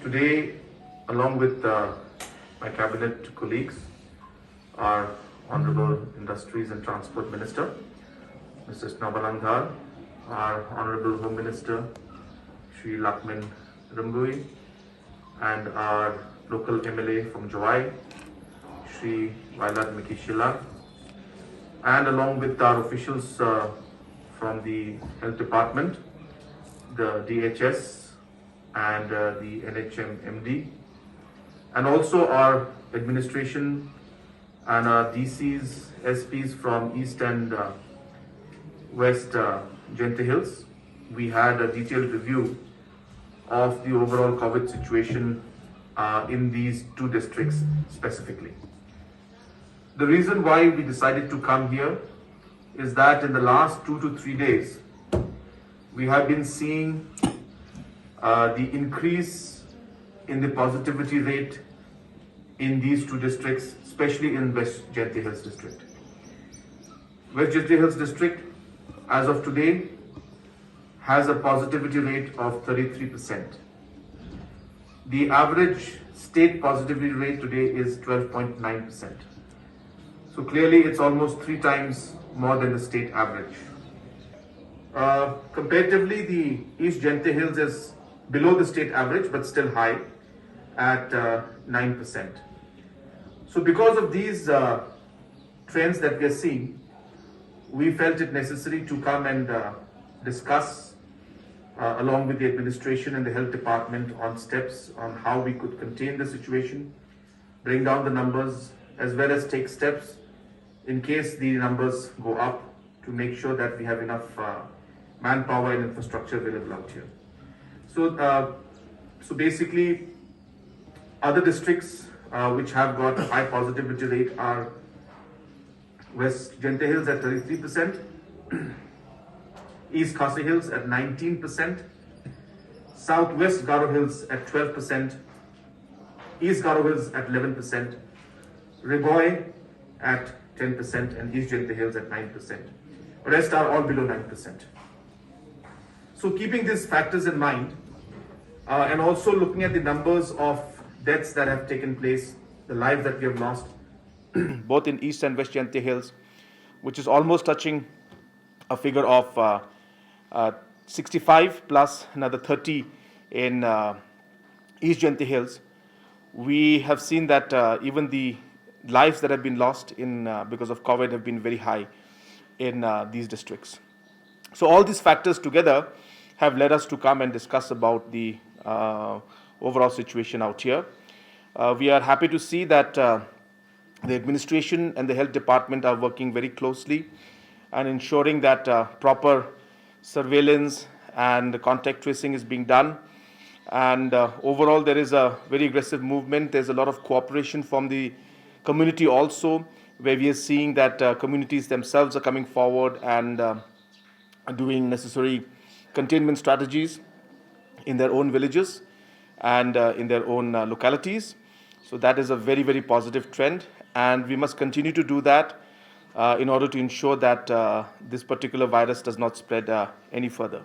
Today, along with my cabinet colleagues, our Honorable Industries and Transport Minister, Mr. Snabalandhar, our Honorable Home Minister, Shri Lakmin Rambui, and our local MLA from Joai, Shri Vailat Mikishila, and along with our officials from the Health Department, the DHS, and the NHM MD, and also our administration and our DCs, SPs from East and West Jaiñtia Hills. We had a detailed review of the overall COVID situation in these two districts specifically. The reason why we decided to come here is that in the last 2 to 3 days, we have been seeing the increase in the positivity rate in these two districts, especially in West Jaiñtia Hills district. West Jaiñtia Hills district, as of today, has a positivity rate of 33%. The average state positivity rate today is 12.9%. So clearly it's almost 3 times more than the state average. Comparatively, the East Jaiñtia Hills is below the state average, but still high at 9%. So because of these trends that we are seeing, we felt it necessary to come and discuss along with the administration and the health department on steps on how we could contain the situation, bring down the numbers, as well as take steps in case the numbers go up to make sure that we have enough manpower and infrastructure available out here. So basically, other districts which have got a high positivity rate are West Jaiñtia Hills at 33%, East Khasi Hills at 19%, Southwest Garo Hills at 12%, East Garo Hills at 11%, Riboy at 10%, and East Jaiñtia Hills at 9%. The rest are all below 9%. So keeping these factors in mind, and also looking at the numbers of deaths that have taken place, the lives that we have lost, both in East and West Jaiñtia Hills, which is almost touching a figure of 65 plus another 30 in East Jaiñtia Hills, we have seen that even the lives that have been lost in because of COVID have been very high in these districts. So all these factors together have led us to come and discuss about the overall situation out here. We are happy to see that the administration and the health department are working very closely and ensuring that proper surveillance and contact tracing is being done. And overall, there is a very aggressive movement. There's a lot of cooperation from the community also, where we are seeing that communities themselves are coming forward and doing necessary containment strategies in their own villages and in their own localities. So that is a very, very positive trend, and we must continue to do that in order to ensure that this particular virus does not spread any further.